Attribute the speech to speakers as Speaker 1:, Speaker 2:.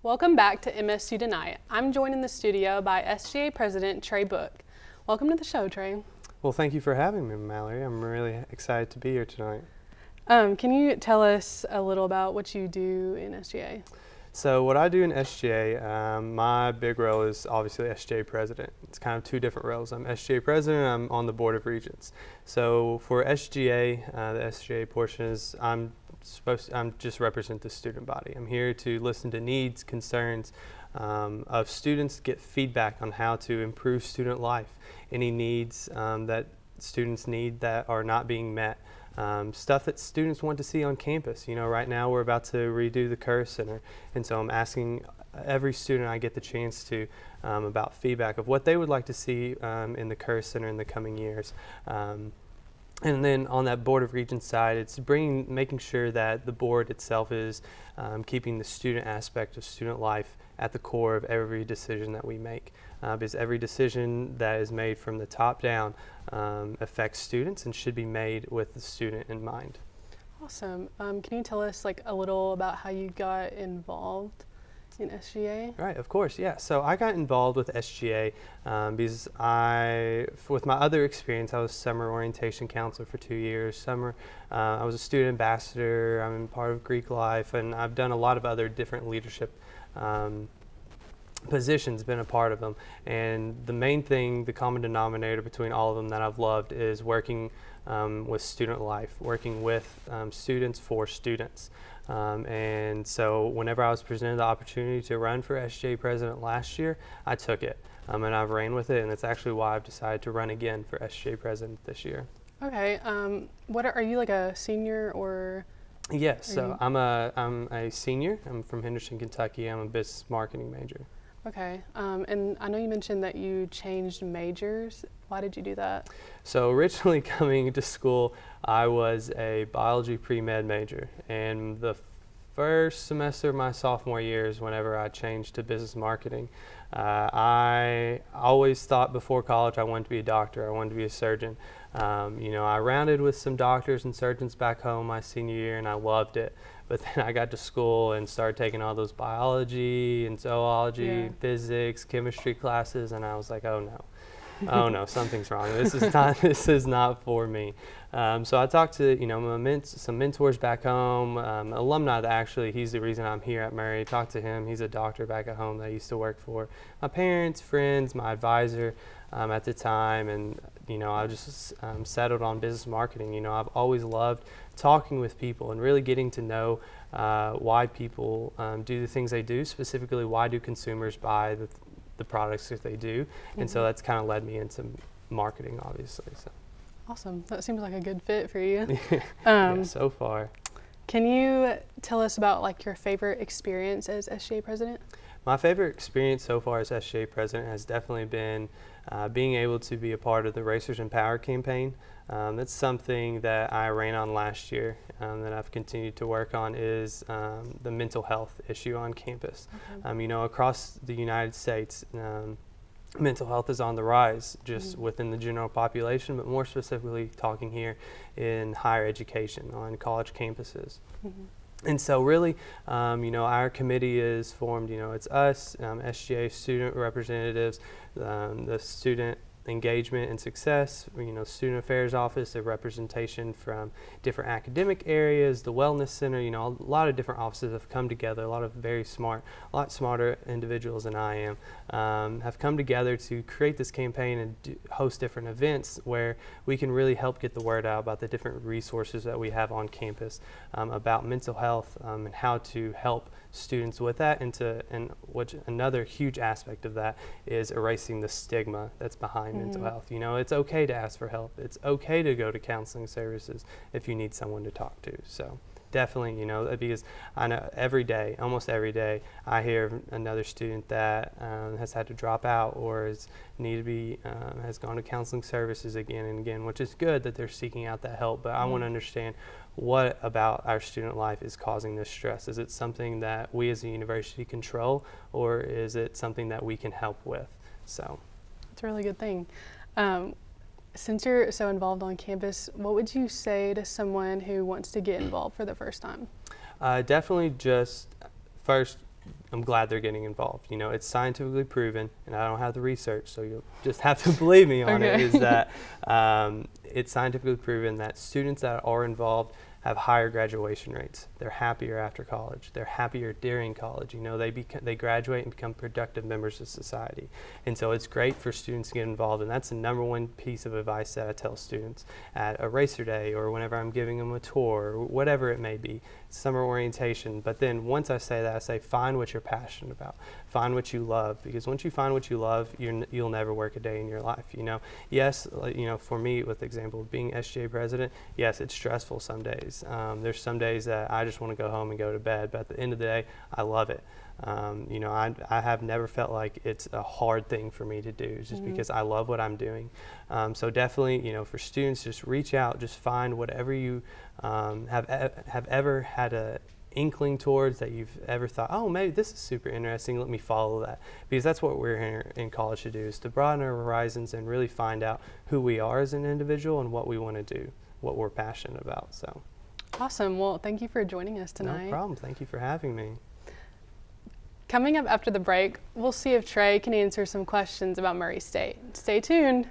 Speaker 1: Welcome back to MSU Tonight. I'm joined in the studio by SGA President Trey Book. Welcome to the show, Trey.
Speaker 2: Well, thank you for having me, Mallory. I'm really excited to be here tonight.
Speaker 1: Can you tell us a little about what you do in SGA?
Speaker 2: So what I do in SGA, my big role is obviously SGA President. It's kind of two different roles. I'm SGA President, I'm on the Board of Regents. So for SGA, the SGA portion is I'm just represent the student body. I'm here to listen to needs, concerns of students, get feedback on how to improve student life, any needs that students need that are not being met. Stuff that students want to see on campus. You know, right now we're about to redo the Career Center, and so I'm asking every student I get the chance to about feedback of what they would like to see in the Career Center in the coming years. And then on that Board of Regents side, it's making sure that the board itself is keeping the student aspect of student life at the core of every decision that we make. Because every decision that is made from the top down affects students and should be made with the student in mind.
Speaker 1: Awesome. Can you tell us a little about how you got involved in SGA?
Speaker 2: Right, of course, yeah. So I got involved with SGA because with my other experience, I was summer orientation counselor for 2 years. I was a student ambassador. I'm part of Greek Life, and I've done a lot of other different leadership positions, been a part of them. And the main thing, the common denominator between all of them that I've loved is working with student life, working with students for students. And so whenever I was presented the opportunity to run for SGA President last year, I took it. And I've ran with it, and that's actually why I've decided to run again for SGA President this year.
Speaker 1: Okay. Are you a senior or?
Speaker 2: Yes, so I'm a senior. I'm from Henderson, Kentucky. I'm a business marketing major.
Speaker 1: Okay, and I know you mentioned that you changed majors. Why did you do that?
Speaker 2: So originally coming to school, I was a biology pre-med major, and the first semester of my sophomore year is whenever I changed to business marketing. I always thought before college I wanted to be a doctor, I wanted to be a surgeon. I rounded with some doctors and surgeons back home my senior year, and I loved it. But then I got to school and started taking all those biology and zoology, physics, chemistry classes, and I was like, oh no, something's wrong. This is not for me. So I talked to some mentors back home, alumni that actually he's the reason I'm here at Murray. Talked to him. He's a doctor back at home that I used to work for. My parents, friends, my advisor at the time, and I just settled on business marketing. I've always loved talking with people and really getting to know why people do the things they do. Specifically, why do consumers buy the products that they do? And so that's kind of led me into marketing, obviously. So.
Speaker 1: Awesome. That seems like a good fit for you.
Speaker 2: Yeah, so far.
Speaker 1: Can you tell us about your favorite experience as SGA President?
Speaker 2: My favorite experience so far as SGA President has definitely been being able to be a part of the Racers in Power campaign. That's something that I ran on last year that I've continued to work on is the mental health issue on campus. Okay. Across the United States, mental health is on the rise just within the general population, but more specifically talking here in higher education on college campuses. And so really, our committee is formed, it's us, SGA student representatives, the student engagement and success, student affairs office, the representation from different academic areas, the wellness center, a lot of different offices have come together, a lot of a lot smarter individuals than I am, have come together to create this campaign and host different events where we can really help get the word out about the different resources that we have on campus about mental health and how to help students with that, and which another huge aspect of that is erasing the stigma that's behind mental health. It's okay to ask for help. It's okay to go to counseling services if you need someone to talk to. So definitely, because I know almost every day, I hear another student that has had to drop out or has gone to counseling services again and again, which is good that they're seeking out that help. But I want to understand what about our student life is causing this stress. Is it something that we as a university control, or is it something that we can help with? So
Speaker 1: it's a really good thing. Since you're so involved on campus, what would you say to someone who wants to get involved for the first time?
Speaker 2: Definitely just first I'm glad they're getting involved. You know, it's scientifically proven, and I don't have the research, so you'll just have to believe me on it,
Speaker 1: Okay.
Speaker 2: is that it's scientifically proven that students that are involved have higher graduation rates. They're happier after college. They're happier during college. You know, they graduate and become productive members of society. And so it's great for students to get involved, and that's the number one piece of advice that I tell students at a racer day or whenever I'm giving them a tour, or whatever it may be, summer orientation. But then once I say that, I say find what you're passionate about. Find what you love, because once you find what you love, you'll never work a day in your life. You know, yes, you know, for me, with the example of being SGA president, yes, it's stressful some days. There's some days that I just want to go home and go to bed, but at the end of the day, I love it. You know, I have never felt like it's a hard thing for me to do, just because I love what I'm doing. So definitely, you know, for students, just reach out, just find whatever you have ever had a inkling towards, that you've ever thought, oh, maybe this is super interesting, let me follow that. Because that's what we're here in college to do, is to broaden our horizons and really find out who we are as an individual and what we want to do, what we're passionate about. So
Speaker 1: Awesome. Well, thank you for joining us tonight.
Speaker 2: no problem. Thank you for having me.
Speaker 1: Coming up after the break, we'll see if Trey can answer some questions about Murray State. Stay tuned.